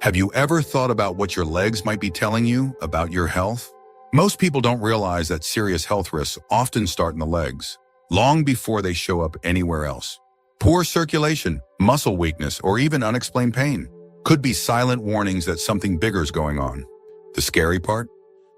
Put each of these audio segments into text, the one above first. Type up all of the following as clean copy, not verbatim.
Have you ever thought about what your legs might be telling you about your health? Most people don't realize that serious health risks often start in the legs, long before they show up anywhere else. Poor circulation, muscle weakness, or even unexplained pain could be silent warnings that something bigger is going on. The scary part?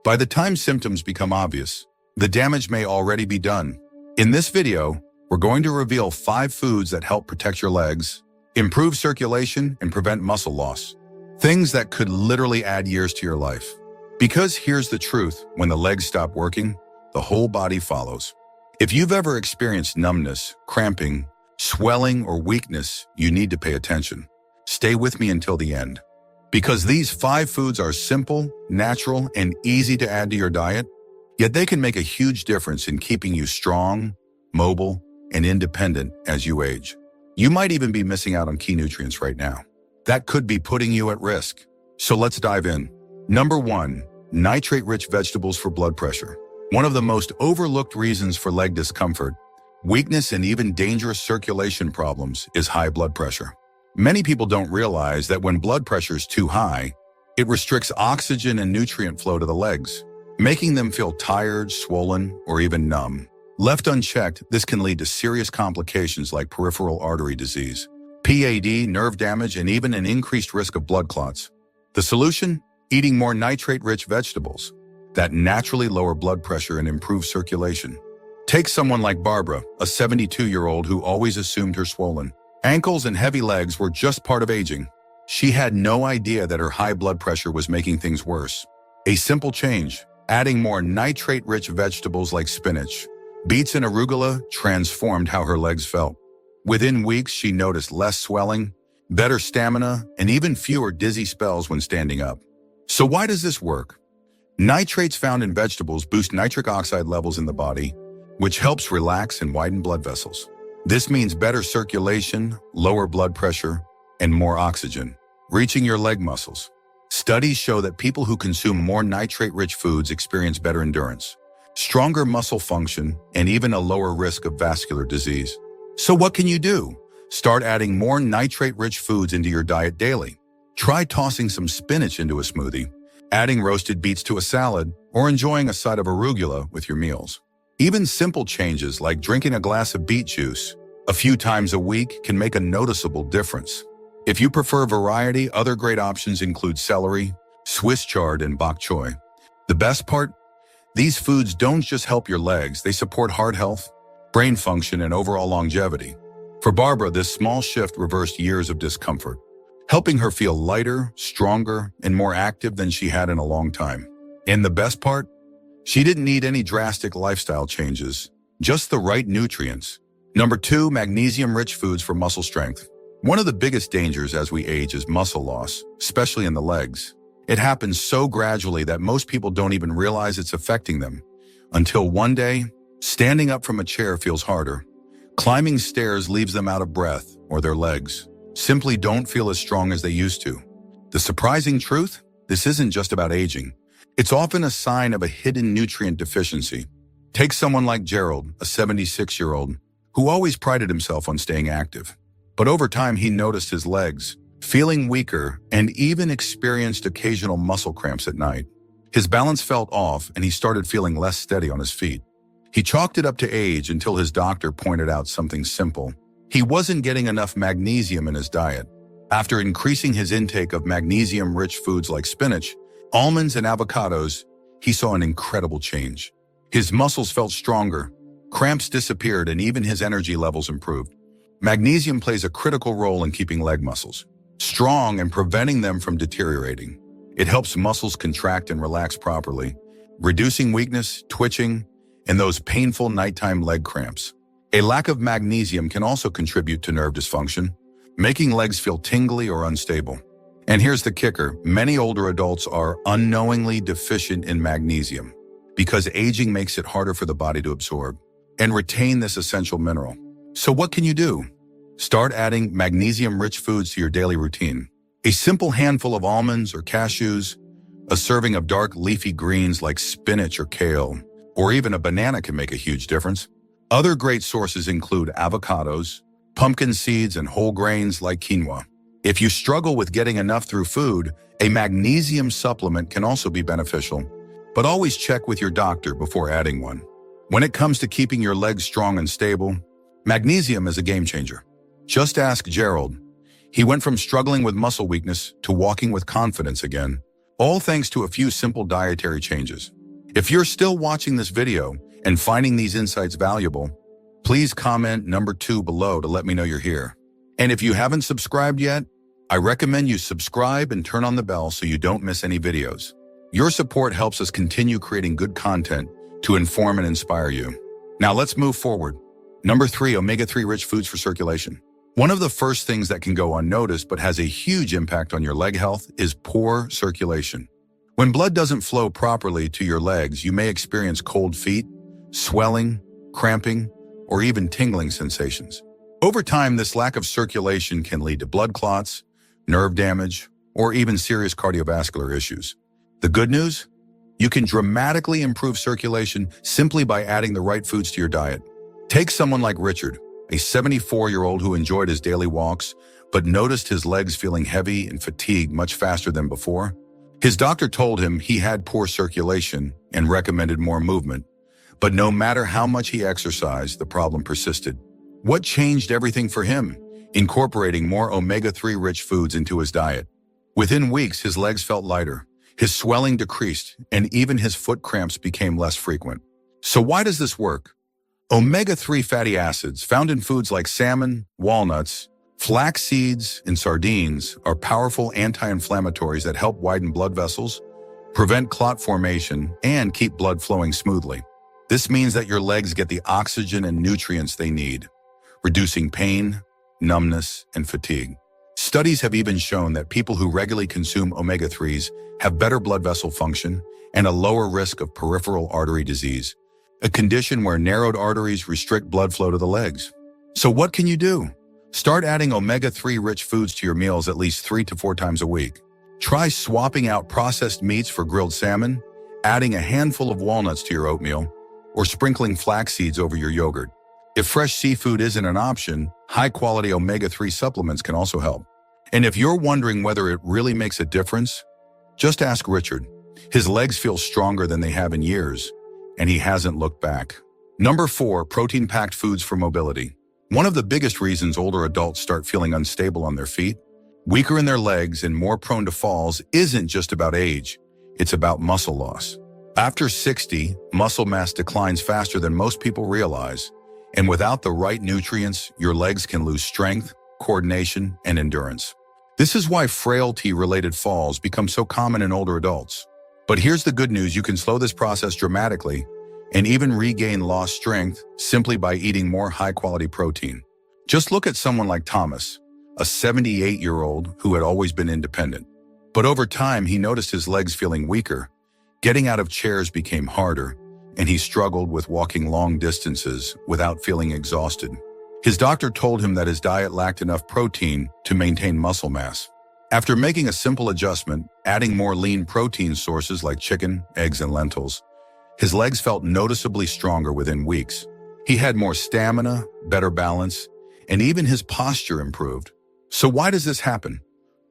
By the time symptoms become obvious, the damage may already be done. In this video, we're going to reveal 5 foods that help protect your legs, improve circulation, and prevent muscle loss. Things that could literally add years to your life. Because here's the truth, when the legs stop working, the whole body follows. If you've ever experienced numbness, cramping, swelling, or weakness, you need to pay attention. Stay with me until the end. Because these 5 foods are simple, natural, and easy to add to your diet, yet they can make a huge difference in keeping you strong, mobile, and independent as you age. You might even be missing out on key nutrients right now. That could be putting you at risk. So let's dive in. Number 1, nitrate-rich vegetables for blood pressure. One of the most overlooked reasons for leg discomfort, weakness, and even dangerous circulation problems is high blood pressure. Many people don't realize that when blood pressure is too high, it restricts oxygen and nutrient flow to the legs, making them feel tired, swollen, or even numb. Left unchecked, this can lead to serious complications like peripheral artery disease, PAD, nerve damage, and even an increased risk of blood clots. The solution? Eating more nitrate-rich vegetables that naturally lower blood pressure and improve circulation. Take someone like Barbara, a 72-year-old who always assumed her swollen ankles and heavy legs were just part of aging. She had no idea that her high blood pressure was making things worse. A simple change, adding more nitrate-rich vegetables like spinach, beets, and arugula transformed how her legs felt. Within weeks, she noticed less swelling, better stamina, and even fewer dizzy spells when standing up. So why does this work? Nitrates found in vegetables boost nitric oxide levels in the body, which helps relax and widen blood vessels. This means better circulation, lower blood pressure, and more oxygen, reaching your leg muscles. Studies show that people who consume more nitrate-rich foods experience better endurance, stronger muscle function, and even a lower risk of vascular disease. So what can you do? Start adding more nitrate-rich foods into your diet daily. Try tossing some spinach into a smoothie, adding roasted beets to a salad, or enjoying a side of arugula with your meals. Even simple changes like drinking a glass of beet juice a few times a week can make a noticeable difference. If you prefer variety, other great options include celery, Swiss chard, and bok choy. The best part? These foods don't just help your legs, they support heart health, brain function, and overall longevity. For Barbara, this small shift reversed years of discomfort, helping her feel lighter, stronger, and more active than she had in a long time. And the best part? She didn't need any drastic lifestyle changes, just the right nutrients. Number 2, magnesium-rich foods for muscle strength. One of the biggest dangers as we age is muscle loss, especially in the legs. It happens so gradually that most people don't even realize it's affecting them. Until one day, standing up from a chair feels harder. Climbing stairs leaves them out of breath, or their legs simply don't feel as strong as they used to. The surprising truth? This isn't just about aging. It's often a sign of a hidden nutrient deficiency. Take someone like Gerald, a 76-year-old, who always prided himself on staying active. But over time, he noticed his legs feeling weaker and even experienced occasional muscle cramps at night. His balance felt off and he started feeling less steady on his feet. He chalked it up to age until his doctor pointed out something simple. He wasn't getting enough magnesium in his diet. After increasing his intake of magnesium-rich foods like spinach, almonds, and avocados, he saw an incredible change. His muscles felt stronger, cramps disappeared, and even his energy levels improved. Magnesium plays a critical role in keeping leg muscles strong and preventing them from deteriorating. It helps muscles contract and relax properly, reducing weakness, twitching, and those painful nighttime leg cramps. A lack of magnesium can also contribute to nerve dysfunction, making legs feel tingly or unstable. And here's the kicker, many older adults are unknowingly deficient in magnesium because aging makes it harder for the body to absorb and retain this essential mineral. So what can you do? Start adding magnesium-rich foods to your daily routine. A simple handful of almonds or cashews, a serving of dark leafy greens like spinach or kale, or even a banana can make a huge difference. Other great sources include avocados, pumpkin seeds, and whole grains like quinoa. If you struggle with getting enough through food, a magnesium supplement can also be beneficial, but always check with your doctor before adding one. When it comes to keeping your legs strong and stable, magnesium is a game changer. Just ask Gerald. He went from struggling with muscle weakness to walking with confidence again, all thanks to a few simple dietary changes. If you're still watching this video and finding these insights valuable, please comment number 2 below to let me know you're here. And if you haven't subscribed yet, I recommend you subscribe and turn on the bell so you don't miss any videos. Your support helps us continue creating good content to inform and inspire you. Now let's move forward. Number 3, omega-3 rich foods for circulation. One of the first things that can go unnoticed but has a huge impact on your leg health is poor circulation. When blood doesn't flow properly to your legs, you may experience cold feet, swelling, cramping, or even tingling sensations. Over time, this lack of circulation can lead to blood clots, nerve damage, or even serious cardiovascular issues. The good news? You can dramatically improve circulation simply by adding the right foods to your diet. Take someone like Richard, a 74-year-old who enjoyed his daily walks, but noticed his legs feeling heavy and fatigued much faster than before. His doctor told him he had poor circulation and recommended more movement. But no matter how much he exercised, the problem persisted. What changed everything for him? Incorporating more omega-3 rich foods into his diet. Within weeks, his legs felt lighter, his swelling decreased, and even his foot cramps became less frequent. So why does this work? Omega-3 fatty acids found in foods like salmon, walnuts, flax seeds, and sardines are powerful anti-inflammatories that help widen blood vessels, prevent clot formation, and keep blood flowing smoothly. This means that your legs get the oxygen and nutrients they need, reducing pain, numbness, and fatigue. Studies have even shown that people who regularly consume omega-3s have better blood vessel function and a lower risk of peripheral artery disease, a condition where narrowed arteries restrict blood flow to the legs. So what can you do? Start adding omega-3 rich foods to your meals at least 3 to 4 times a week. Try swapping out processed meats for grilled salmon, adding a handful of walnuts to your oatmeal, or sprinkling flax seeds over your yogurt. If fresh seafood isn't an option, high-quality omega-3 supplements can also help. And if you're wondering whether it really makes a difference, just ask Richard. His legs feel stronger than they have in years, and he hasn't looked back. Number 4, protein-packed foods for mobility. One of the biggest reasons older adults start feeling unstable on their feet, weaker in their legs, and more prone to falls isn't just about age, it's about muscle loss. After 60, muscle mass declines faster than most people realize, and without the right nutrients, your legs can lose strength, coordination, and endurance. This is why frailty-related falls become so common in older adults. But here's the good news: you can slow this process dramatically and even regain lost strength simply by eating more high-quality protein. Just look at someone like Thomas, a 78-year-old who had always been independent. But over time, he noticed his legs feeling weaker, getting out of chairs became harder, and he struggled with walking long distances without feeling exhausted. His doctor told him that his diet lacked enough protein to maintain muscle mass. After making a simple adjustment, adding more lean protein sources like chicken, eggs, and lentils, his legs felt noticeably stronger within weeks. He had more stamina, better balance, and even his posture improved. So why does this happen?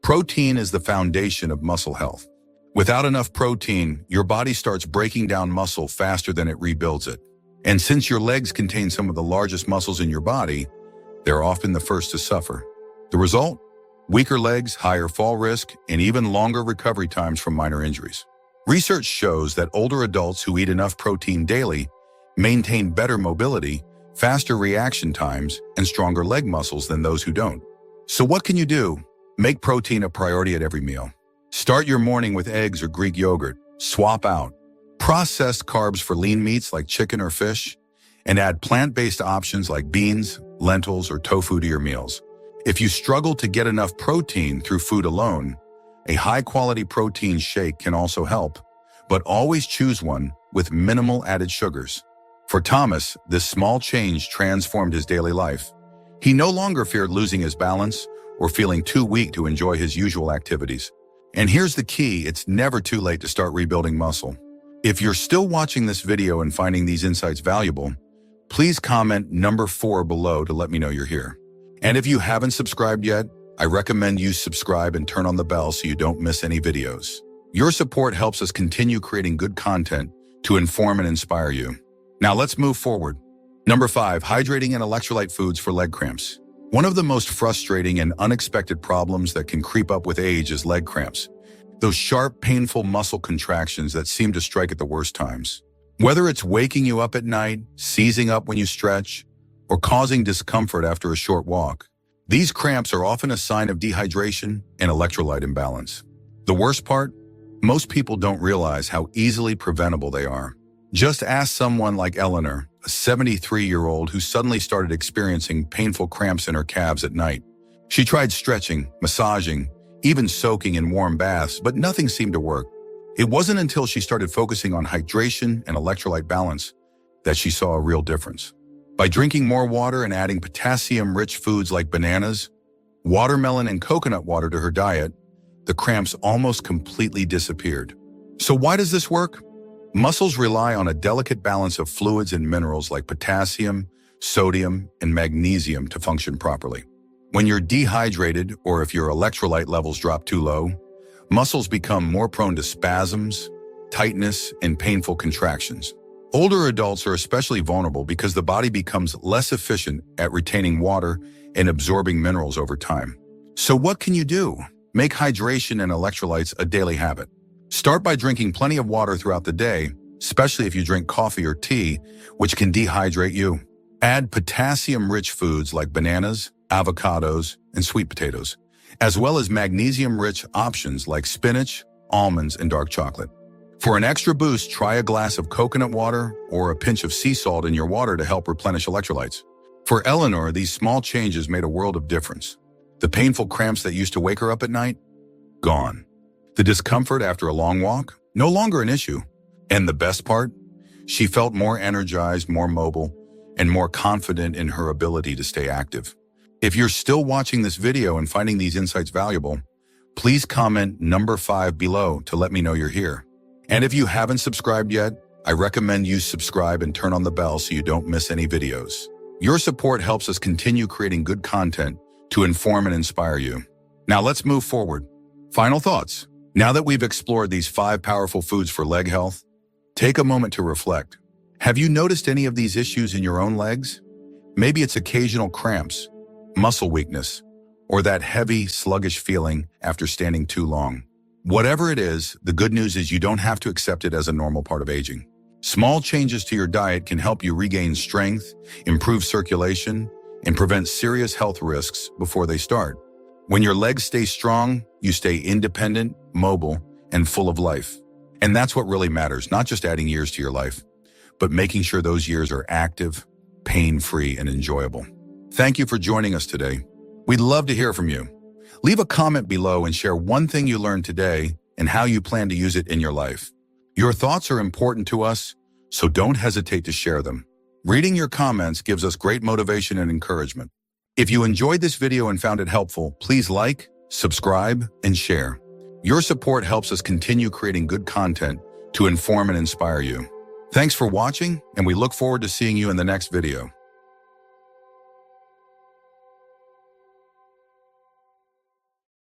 Protein is the foundation of muscle health. Without enough protein, your body starts breaking down muscle faster than it rebuilds it. And since your legs contain some of the largest muscles in your body, they're often the first to suffer. The result? Weaker legs, higher fall risk, and even longer recovery times from minor injuries. Research shows that older adults who eat enough protein daily maintain better mobility, faster reaction times, and stronger leg muscles than those who don't. So what can you do? Make protein a priority at every meal. Start your morning with eggs or Greek yogurt. Swap out processed carbs for lean meats like chicken or fish, and add plant-based options like beans, lentils, or tofu to your meals. If you struggle to get enough protein through food alone, a high-quality protein shake can also help, but always choose one with minimal added sugars. For Thomas, this small change transformed his daily life. He no longer feared losing his balance or feeling too weak to enjoy his usual activities. And here's the key: it's never too late to start rebuilding muscle. If you're still watching this video and finding these insights valuable, please comment number 4 below to let me know you're here. And if you haven't subscribed yet, I recommend you subscribe and turn on the bell so you don't miss any videos. Your support helps us continue creating good content to inform and inspire you. Now let's move forward. Number 5, hydrating and electrolyte foods for leg cramps. One of the most frustrating and unexpected problems that can creep up with age is leg cramps. Those sharp, painful muscle contractions that seem to strike at the worst times. Whether it's waking you up at night, seizing up when you stretch, or causing discomfort after a short walk, these cramps are often a sign of dehydration and electrolyte imbalance. The worst part? Most people don't realize how easily preventable they are. Just ask someone like Eleanor, a 73-year-old who suddenly started experiencing painful cramps in her calves at night. She tried stretching, massaging, even soaking in warm baths, but nothing seemed to work. It wasn't until she started focusing on hydration and electrolyte balance that she saw a real difference. By drinking more water and adding potassium-rich foods like bananas, watermelon, and coconut water to her diet, the cramps almost completely disappeared. So why does this work? Muscles rely on a delicate balance of fluids and minerals like potassium, sodium, and magnesium to function properly. When you're dehydrated, or if your electrolyte levels drop too low, muscles become more prone to spasms, tightness, and painful contractions. Older adults are especially vulnerable because the body becomes less efficient at retaining water and absorbing minerals over time. So what can you do? Make hydration and electrolytes a daily habit. Start by drinking plenty of water throughout the day, especially if you drink coffee or tea, which can dehydrate you. Add potassium-rich foods like bananas, avocados, and sweet potatoes, as well as magnesium-rich options like spinach, almonds, and dark chocolate. For an extra boost, try a glass of coconut water or a pinch of sea salt in your water to help replenish electrolytes. For Eleanor, these small changes made a world of difference. The painful cramps that used to wake her up at night? Gone. The discomfort after a long walk? No longer an issue. And the best part? She felt more energized, more mobile, and more confident in her ability to stay active. If you're still watching this video and finding these insights valuable, please comment number 5 below to let me know you're here. And if you haven't subscribed yet, I recommend you subscribe and turn on the bell so you don't miss any videos. Your support helps us continue creating good content to inform and inspire you. Now let's move forward. Final thoughts. Now that we've explored these 5 powerful foods for leg health, take a moment to reflect. Have you noticed any of these issues in your own legs? Maybe it's occasional cramps, muscle weakness, or that heavy, sluggish feeling after standing too long. Whatever it is, the good news is you don't have to accept it as a normal part of aging. Small changes to your diet can help you regain strength, improve circulation, and prevent serious health risks before they start. When your legs stay strong, you stay independent, mobile, and full of life. And that's what really matters, not just adding years to your life, but making sure those years are active, pain-free, and enjoyable. Thank you for joining us today. We'd love to hear from you. Leave a comment below and share one thing you learned today and how you plan to use it in your life. Your thoughts are important to us, so don't hesitate to share them. Reading your comments gives us great motivation and encouragement. If you enjoyed this video and found it helpful, please like, subscribe, and share. Your support helps us continue creating good content to inform and inspire you. Thanks for watching, and we look forward to seeing you in the next video.